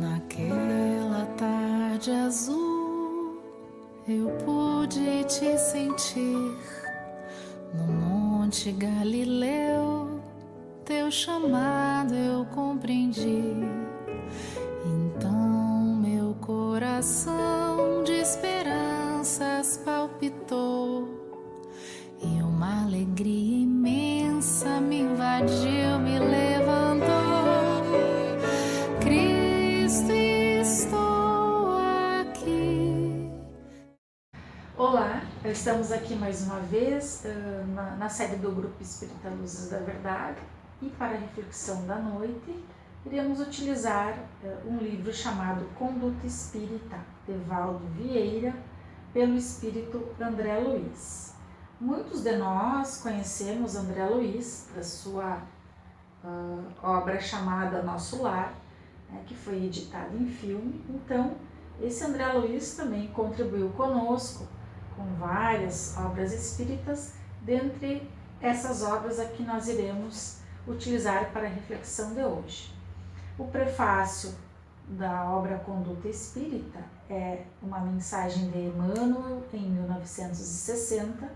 Naquela tarde azul, eu pude te sentir no Monte Galileu. Teu chamado eu compreendi. Então meu coração de esperanças palpitou e uma alegria imensa me invadiu, me levantou. Cristo, estou aqui. Olá, estamos aqui mais uma vez na série do Grupo Espírita Luzes da Verdade, e para a reflexão da noite iremos utilizar um livro chamado Conduta Espírita, de Valdo Vieira, pelo Espírito André Luiz. Muitos de nós conhecemos André Luiz da sua obra chamada Nosso Lar, que foi editada em filme. Então, esse André Luiz também contribuiu conosco com várias obras espíritas. Dentre essas obras aqui nós iremos utilizar para a reflexão de hoje. O prefácio da obra Conduta Espírita é uma mensagem de Emmanuel em 1960,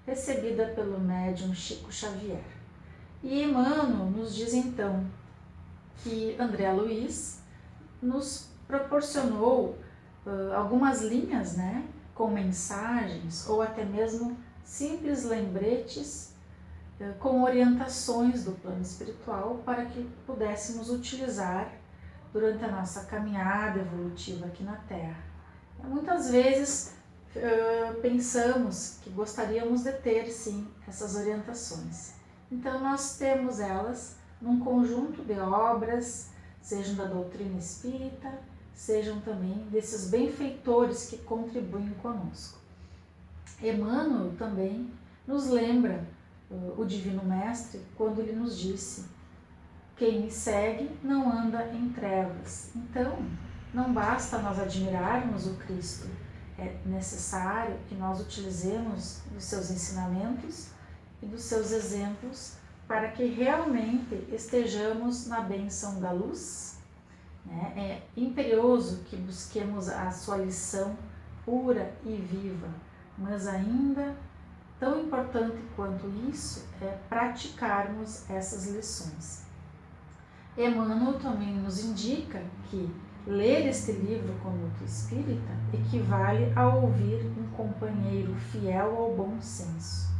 recebida pelo médium Chico Xavier. E Emmanuel nos diz então que André Luiz nos proporcionou algumas linhas, com mensagens ou até mesmo simples lembretes com orientações do plano espiritual para que pudéssemos utilizar durante a nossa caminhada evolutiva aqui na Terra. Muitas vezes pensamos que gostaríamos de ter sim essas orientações. Então nós temos elas num conjunto de obras, sejam da doutrina espírita, sejam também desses benfeitores que contribuem conosco. Emmanuel também nos lembra o Divino Mestre quando ele nos disse: quem me segue não anda em trevas. Então, não basta nós admirarmos o Cristo, é necessário que nós utilizemos dos seus ensinamentos e dos seus exemplos para que realmente estejamos na bênção da luz. É imperioso que busquemos a sua lição pura e viva, mas ainda tão importante quanto isso é praticarmos essas lições. Emmanuel também nos indica que ler este livro Conduta Espírita equivale a ouvir um companheiro fiel ao bom senso.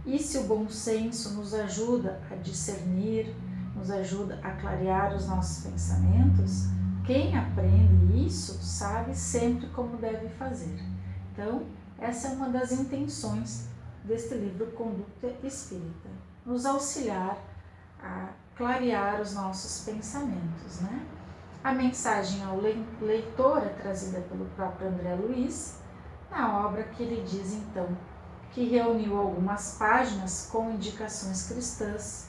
E se o bom senso nos ajuda a discernir, nos ajuda a clarear os nossos pensamentos, quem aprende isso sabe sempre como deve fazer. Então, essa é uma das intenções deste livro Conduta Espírita, nos auxiliar a clarear os nossos pensamentos. A mensagem ao leitor é trazida pelo próprio André Luiz, na obra que ele diz então que reuniu algumas páginas com indicações cristãs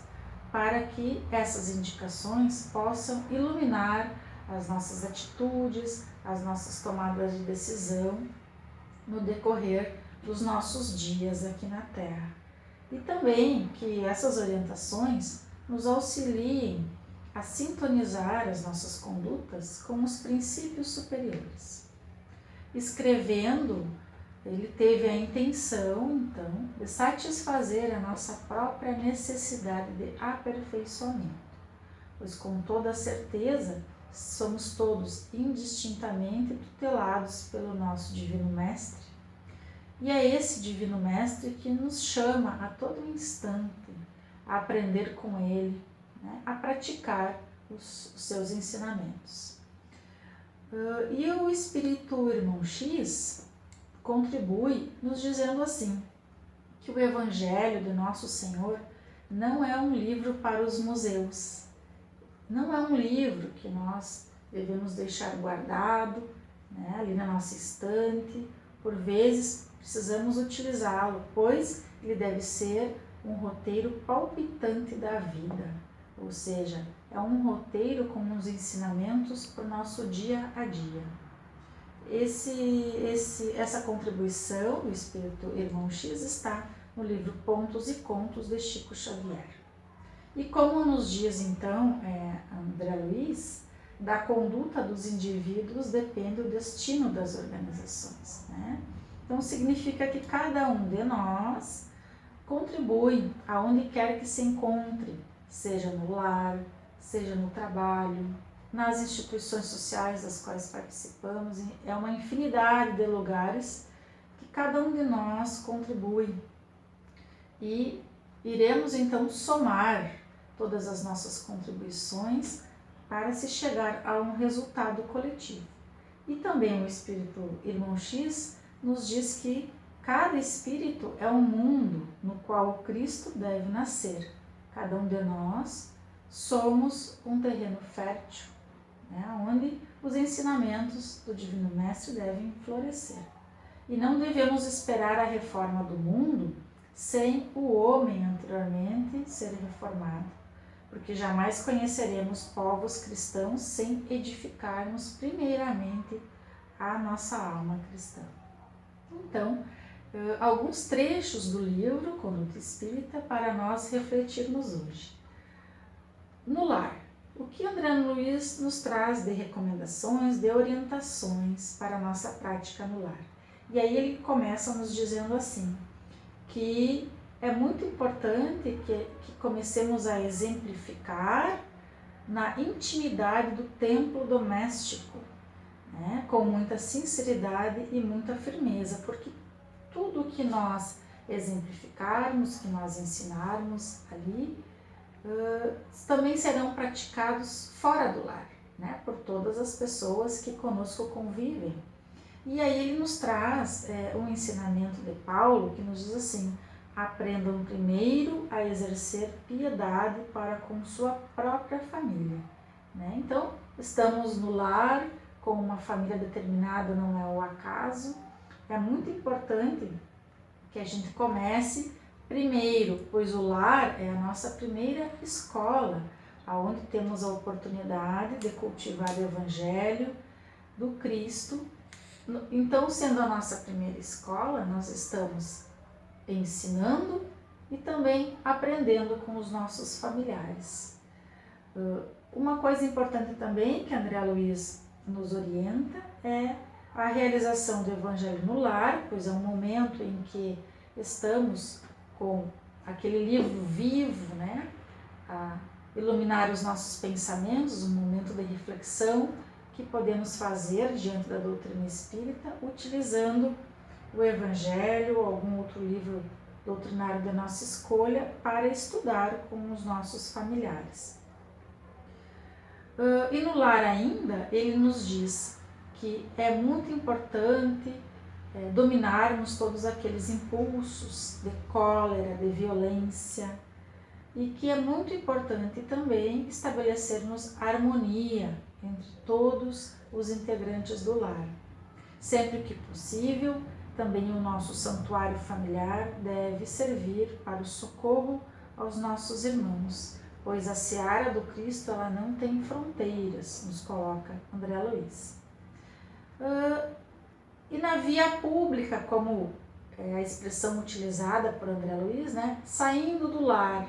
para que essas indicações possam iluminar as nossas atitudes, as nossas tomadas de decisão no decorrer dos nossos dias aqui na Terra. E também que essas orientações nos auxiliem a sintonizar as nossas condutas com os princípios superiores. Escrevendo, ele teve a intenção, então, de satisfazer a nossa própria necessidade de aperfeiçoamento, pois com toda certeza somos todos indistintamente tutelados pelo nosso Divino Mestre, e é esse Divino Mestre que nos chama a todo instante a aprender com ele, a praticar os seus ensinamentos. E o Espírito Irmão X contribui nos dizendo assim, que o Evangelho de Nosso Senhor não é um livro para os museus, não é um livro que nós devemos deixar guardado ali na nossa estante. Por vezes precisamos utilizá-lo, pois ele deve ser um roteiro palpitante da vida, ou seja, é um roteiro com os ensinamentos para o nosso dia a dia. Essa contribuição do Espírito Irmão X está no livro Pontos e Contos de Chico Xavier. E como nos diz então André Luiz, da conduta dos indivíduos depende o destino das organizações, né? Então significa que cada um de nós contribui aonde quer que se encontre, seja no lar, seja no trabalho, nas instituições sociais das quais participamos. É uma infinidade de lugares que cada um de nós contribui. E iremos então somar todas as nossas contribuições para se chegar a um resultado coletivo. E também o Espírito Irmão X nos diz que cada espírito é um mundo no qual Cristo deve nascer. Cada um de nós somos um terreno fértil, né, onde os ensinamentos do Divino Mestre devem florescer. E não devemos esperar a reforma do mundo sem o homem anteriormente ser reformado, porque jamais conheceremos povos cristãos sem edificarmos primeiramente a nossa alma cristã. Então, alguns trechos do livro Conduta Espírita para nós refletirmos hoje. No lar, o que André Luiz nos traz de recomendações, de orientações para a nossa prática no lar? E aí ele começa nos dizendo assim, que é muito importante que comecemos a exemplificar na intimidade do templo doméstico, né, com muita sinceridade e muita firmeza, porque tudo que nós exemplificarmos, que nós ensinarmos ali, também serão praticados fora do lar, né, por todas as pessoas que conosco convivem. E aí ele nos traz um ensinamento de Paulo que nos diz assim: aprendam primeiro a exercer piedade para com sua própria família, né? Então, estamos no lar com uma família determinada, não é o acaso. É muito importante que a gente comece primeiro, pois o lar é a nossa primeira escola, onde temos a oportunidade de cultivar o Evangelho do Cristo. Então, sendo a nossa primeira escola, nós estamos ensinando e também aprendendo com os nossos familiares. Uma coisa importante também que André Luiz nos orienta é a realização do Evangelho no lar, pois é um momento em que estamos com aquele livro vivo, né, a iluminar os nossos pensamentos, um momento de reflexão que podemos fazer diante da doutrina espírita, utilizando o Evangelho ou algum outro livro doutrinário da nossa escolha para estudar com os nossos familiares. E no lar ainda, ele nos diz que é muito importante dominarmos todos aqueles impulsos de cólera, de violência, e que é muito importante também estabelecermos harmonia entre todos os integrantes do lar. Sempre que possível, também o nosso santuário familiar deve servir para o socorro aos nossos irmãos, pois a seara do Cristo ela não tem fronteiras, nos coloca André Luiz. E na via pública, como é a expressão utilizada por André Luiz, né, saindo do lar,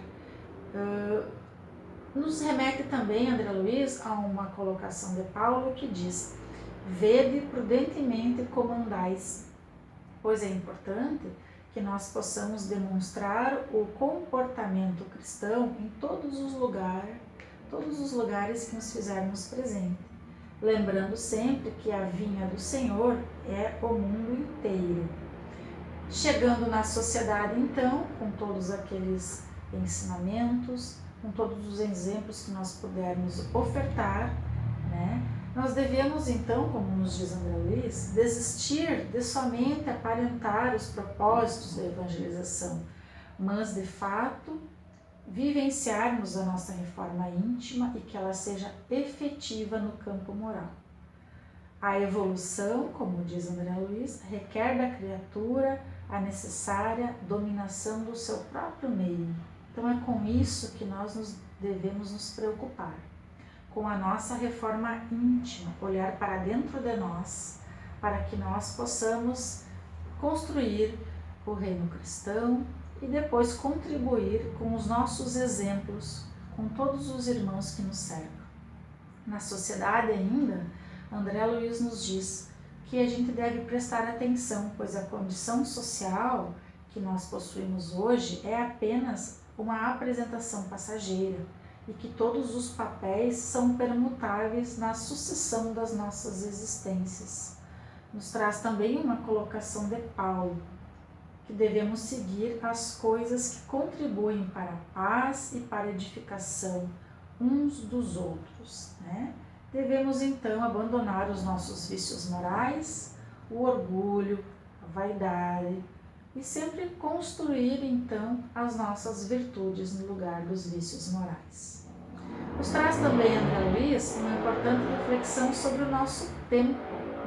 nos remete também, André Luiz, a uma colocação de Paulo que diz: vede prudentemente como andais, pois é importante que nós possamos demonstrar o comportamento cristão em todos os lugares que nos fizermos presente, lembrando sempre que a vinha do Senhor é o mundo inteiro. Chegando na sociedade, então, com todos aqueles ensinamentos, com todos os exemplos que nós pudermos ofertar, né? Nós devemos, então, como nos diz André Luiz, desistir de somente aparentar os propósitos da evangelização, mas, de fato, vivenciarmos a nossa reforma íntima e que ela seja efetiva no campo moral. A evolução, como diz André Luiz, requer da criatura a necessária dominação do seu próprio meio. Então é com isso que nós devemos nos preocupar, com a nossa reforma íntima, olhar para dentro de nós, para que nós possamos construir o reino cristão e depois contribuir com os nossos exemplos, com todos os irmãos que nos cercam. Na sociedade ainda, André Luiz nos diz que a gente deve prestar atenção, pois a condição social que nós possuímos hoje é apenas uma apresentação passageira e que todos os papéis são permutáveis na sucessão das nossas existências. Nos traz também uma colocação de Paulo, que devemos seguir as coisas que contribuem para a paz e para a edificação uns dos outros, né? Devemos então abandonar os nossos vícios morais, o orgulho, a vaidade e sempre construir então as nossas virtudes no lugar dos vícios morais. Nos traz também André Luiz uma importante reflexão sobre o nosso tempo,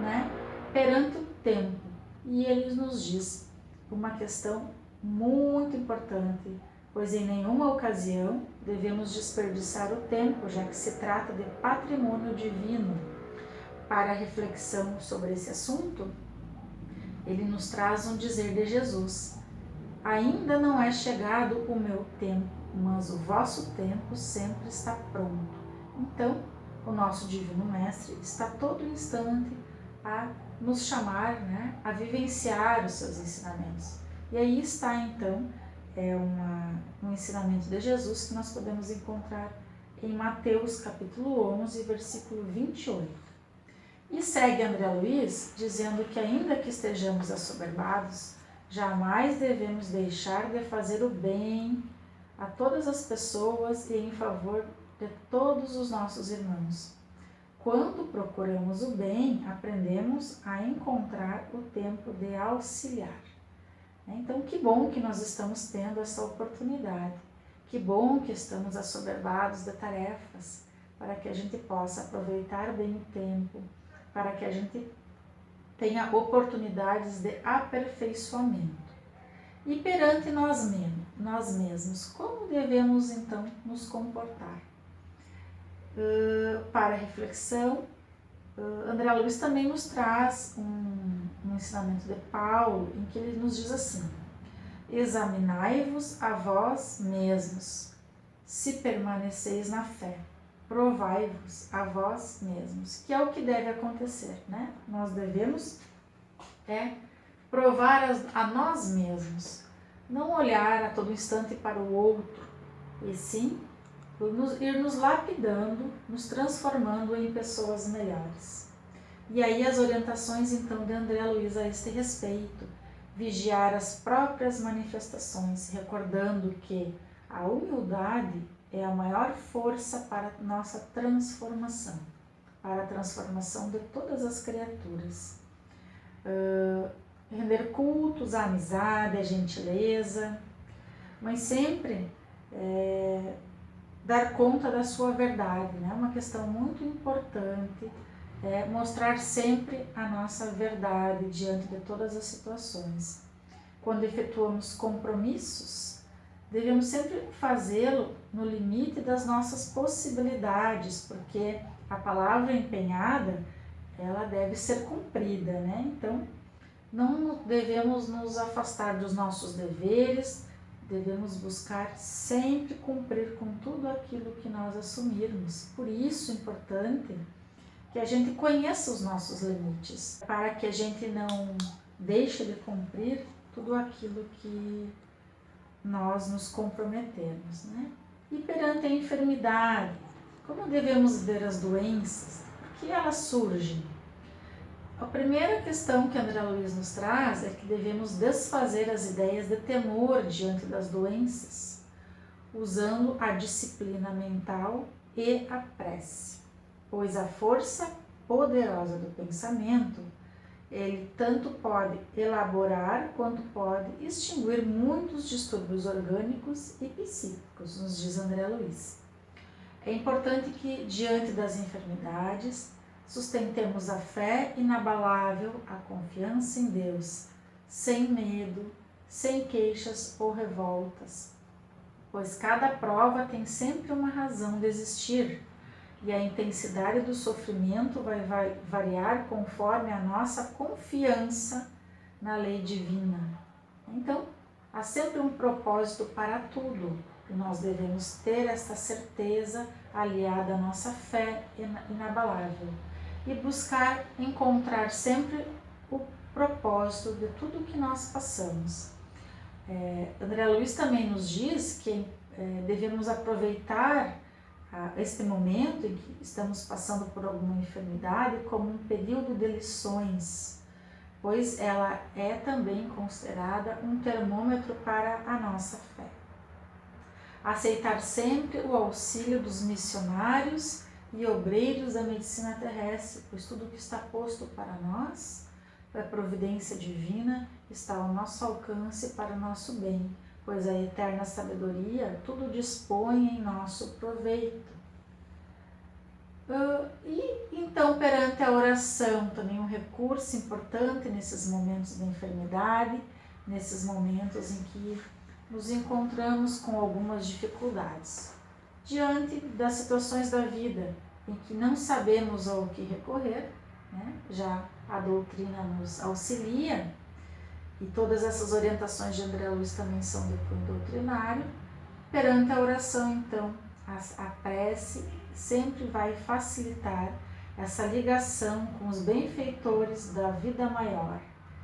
né? Perante o tempo, e ele nos diz uma questão muito importante, pois em nenhuma ocasião devemos desperdiçar o tempo, já que se trata de patrimônio divino. Para a reflexão sobre esse assunto, ele nos traz um dizer de Jesus: ainda não é chegado o meu tempo, mas o vosso tempo sempre está pronto. Então, o nosso Divino Mestre está todo instante a nos chamar, né, a vivenciar os seus ensinamentos. E aí está então um ensinamento de Jesus que nós podemos encontrar em Mateus capítulo 11, versículo 28. E segue André Luiz dizendo que ainda que estejamos assoberbados, jamais devemos deixar de fazer o bem a todas as pessoas e em favor de todos os nossos irmãos. Quando procuramos o bem, aprendemos a encontrar o tempo de auxiliar. Então, que bom que nós estamos tendo essa oportunidade. Que bom que estamos assoberbados de tarefas, para que a gente possa aproveitar bem o tempo, para que a gente tenha oportunidades de aperfeiçoamento. E perante nós mesmos, como devemos então nos comportar? Para reflexão, André Luiz também nos traz um ensinamento de Paulo, em que ele nos diz assim: examinai-vos a vós mesmos, se permaneceis na fé, provai-vos a vós mesmos, que é o que deve acontecer, né? Nós devemos provar a nós mesmos, não olhar a todo instante para o outro, e sim ir nos lapidando, nos transformando em pessoas melhores. E aí as orientações então de André Luiz a este respeito: vigiar as próprias manifestações, recordando que a humildade é a maior força para a nossa transformação, para a transformação de todas as criaturas. Render cultos à amizade, à gentileza, mas sempre dar conta da sua verdade, né? Uma questão muito importante é mostrar sempre a nossa verdade diante de todas as situações. Quando efetuamos compromissos, devemos sempre fazê-lo no limite das nossas possibilidades, porque a palavra empenhada, ela deve ser cumprida, né? Então, não devemos nos afastar dos nossos deveres, devemos buscar sempre cumprir com tudo aquilo que nós assumirmos. Por isso é importante que a gente conheça os nossos limites, para que a gente não deixe de cumprir tudo aquilo que nós nos comprometemos, né? E perante a enfermidade, como devemos ver as doenças? Por que elas surgem? A primeira questão que André Luiz nos traz é que devemos desfazer as ideias de temor diante das doenças, usando a disciplina mental e a prece, pois a força poderosa do pensamento, ele tanto pode elaborar quanto pode extinguir muitos distúrbios orgânicos e psíquicos, nos diz André Luiz. É importante que, diante das enfermidades, sustentemos a fé inabalável, a confiança em Deus, sem medo, sem queixas ou revoltas, pois cada prova tem sempre uma razão de existir e a intensidade do sofrimento vai variar conforme a nossa confiança na lei divina. Então, há sempre um propósito para tudo e nós devemos ter essa certeza aliada à nossa fé inabalável, e buscar encontrar sempre o propósito de tudo que nós passamos. André Luiz também nos diz que devemos aproveitar este momento em que estamos passando por alguma enfermidade como um período de lições, pois ela é também considerada um termômetro para a nossa fé. Aceitar sempre o auxílio dos missionários e obreiros da medicina terrestre, pois tudo que está posto para nós, a providência divina, está ao nosso alcance para o nosso bem, pois a eterna sabedoria tudo dispõe em nosso proveito. E então, perante a oração, também um recurso importante nesses momentos de enfermidade, nesses momentos em que nos encontramos com algumas dificuldades, diante das situações da vida em que não sabemos ao que recorrer, né? Já a doutrina nos auxilia, e todas essas orientações de André Luiz também são do cunho doutrinário. Perante a oração, então, a prece sempre vai facilitar essa ligação com os benfeitores da vida maior.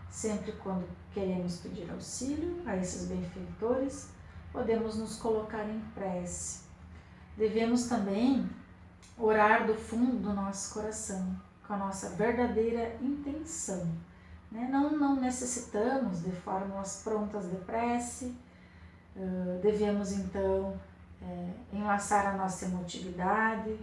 Sempre quando queremos pedir auxílio a esses benfeitores, podemos nos colocar em prece. Devemos também orar do fundo do nosso coração, com a nossa verdadeira intenção. Não necessitamos de fórmulas prontas de prece. Devemos então enlaçar a nossa emotividade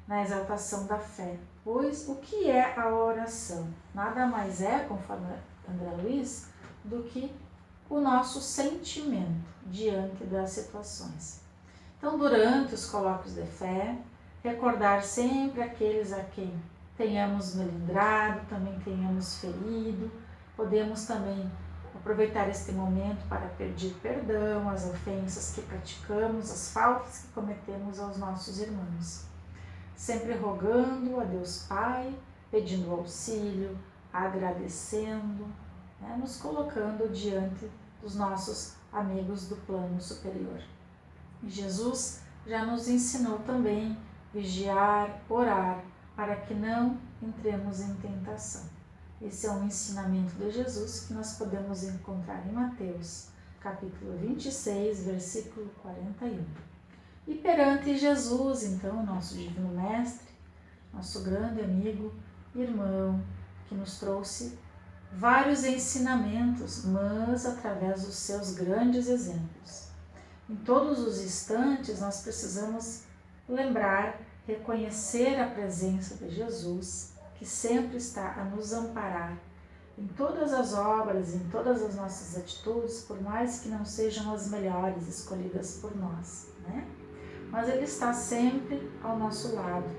na exaltação da fé, pois o que é a oração? Nada mais é, conforme André Luiz, do que o nosso sentimento diante das situações. Então, durante os colóquios de fé, recordar sempre aqueles a quem tenhamos melindrado, também tenhamos ferido. Podemos também aproveitar este momento para pedir perdão às ofensas que praticamos, às faltas que cometemos aos nossos irmãos. Sempre rogando a Deus Pai, pedindo auxílio, agradecendo, nos colocando diante dos nossos amigos do plano superior. E Jesus já nos ensinou também vigiar, orar, para que não entremos em tentação. Esse é um ensinamento de Jesus que nós podemos encontrar em Mateus, capítulo 26, versículo 41. E perante Jesus, então, nosso Divino Mestre, nosso grande amigo, irmão, que nos trouxe vários ensinamentos, mas através dos seus grandes exemplos. Em todos os instantes, nós precisamos lembrar, reconhecer a presença de Jesus, que sempre está a nos amparar em todas as obras, em todas as nossas atitudes, por mais que não sejam as melhores escolhidas por nós, Mas Ele está sempre ao nosso lado.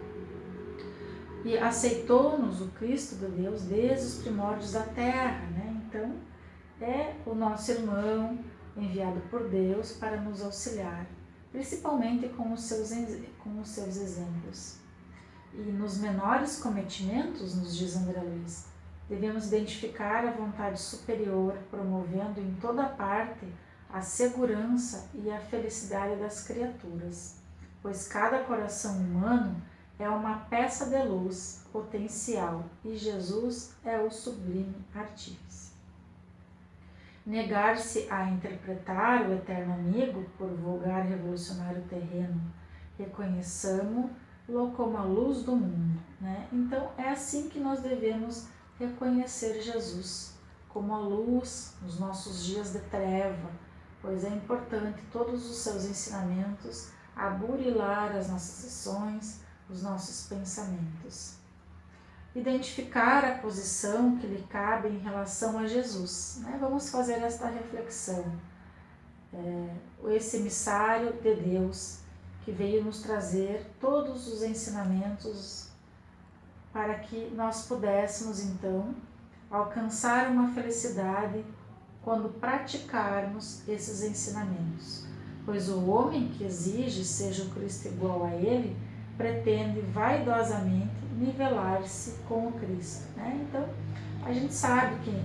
E aceitou-nos o Cristo de Deus desde os primórdios da terra, Então, é o nosso irmão enviado por Deus para nos auxiliar, principalmente com os seus exemplos. E nos menores cometimentos, nos diz André Luiz, devemos identificar a vontade superior, promovendo em toda parte a segurança e a felicidade das criaturas, pois cada coração humano é uma peça de luz potencial e Jesus é o sublime artífice. Negar-se a interpretar o eterno amigo por vulgar revolucionário terreno, reconheçamo-lo como a luz do mundo, Então é assim que nós devemos reconhecer Jesus, como a luz nos nossos dias de treva, pois é importante todos os seus ensinamentos aburilar as nossas ações, os nossos pensamentos. Identificar a posição que lhe cabe em relação a Jesus. Vamos fazer esta reflexão. Esse emissário de Deus que veio nos trazer todos os ensinamentos para que nós pudéssemos, então, alcançar uma felicidade quando praticarmos esses ensinamentos. Pois o homem que exige seja o Cristo igual a ele, pretende vaidosamente nivelar-se com o Cristo. Então, a gente sabe que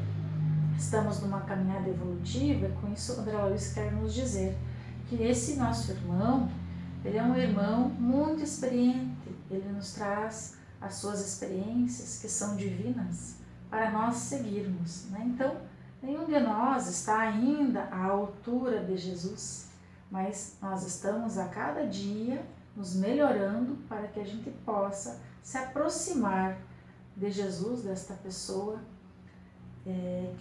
estamos numa caminhada evolutiva, e com isso André Luiz quer nos dizer que esse nosso irmão, Ele é um irmão muito experiente, ele nos traz as suas experiências que são divinas para nós seguirmos, né? Então, nenhum de nós está ainda à altura de Jesus, mas nós estamos a cada dia nos melhorando para que a gente possa se aproximar de Jesus, desta pessoa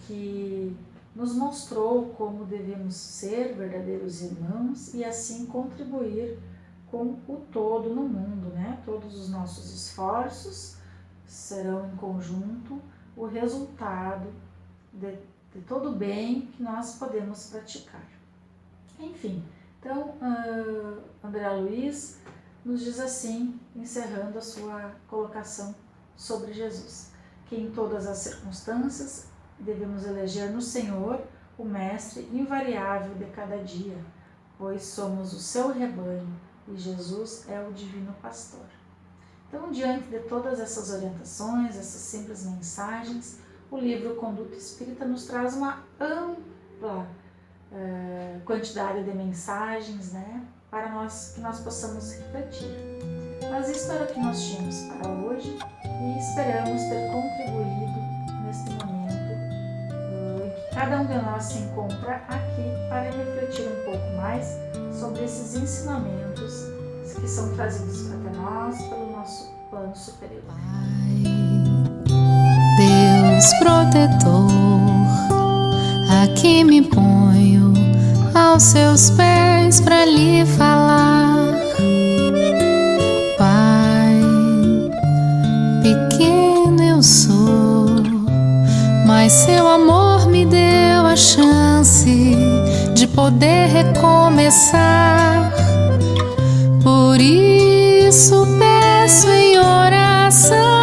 que nos mostrou como devemos ser verdadeiros irmãos e assim contribuir com o todo no mundo, né? Todos os nossos esforços serão em conjunto o resultado de todo o bem que nós podemos praticar. Enfim, então André Luiz nos diz assim, encerrando a sua colocação sobre Jesus, que em todas as circunstâncias devemos eleger no Senhor o Mestre invariável de cada dia, pois somos o seu rebanho e Jesus é o divino pastor. Então, diante de todas essas orientações, essas simples mensagens, o livro Conduta Espírita nos traz uma ampla quantidade de mensagens, né, para que nós possamos refletir. Mas isso era o que nós tínhamos para hoje e esperamos ter contribuído neste momento em que cada um de nós se encontra aqui para refletir um pouco mais sobre esses ensinamentos que são trazidos até nós pelo nosso plano superior. Pai, Deus protetor, aqui me ponho aos seus pés para lhe falar. Pai, pequeno eu sou, mas seu amor me deu a chance de poder recomeçar. Por isso peço em oração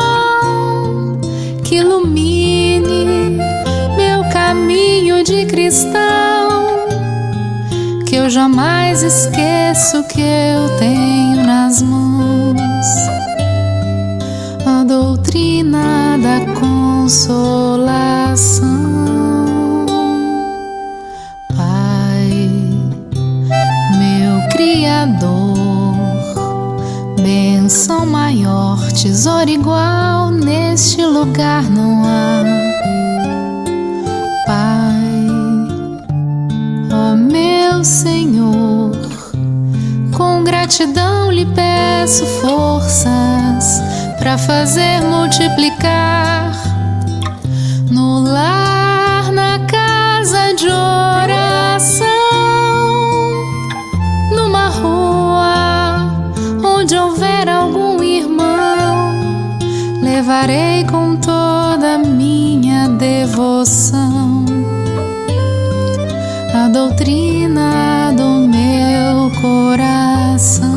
que ilumine meu caminho de cristão, que eu jamais esqueço que eu tenho nas mãos a doutrina da consolação. Pai, meu Criador, bênção maior, tesouro igual, neste lugar não há. Pai, ó meu Senhor, com gratidão lhe peço forças para fazer multiplicar no lar, na casa de oração, numa rua onde houver algum irmão, levarei com toda a minha devoção a doutrina do meu coração.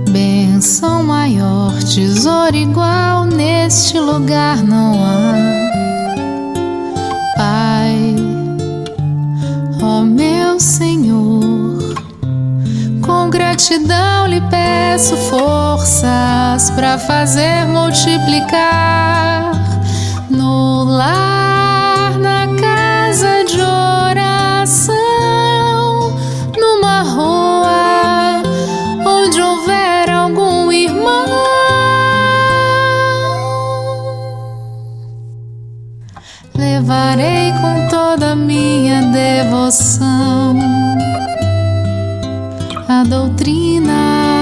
Bênção maior, tesouro igual, neste lugar não há. Pai, ó meu Senhor, com gratidão lhe peço forças para fazer multiplicar no lar, na casa de oração, numa rua onde houver algum irmão, levarei com toda a minha devoção a doutrina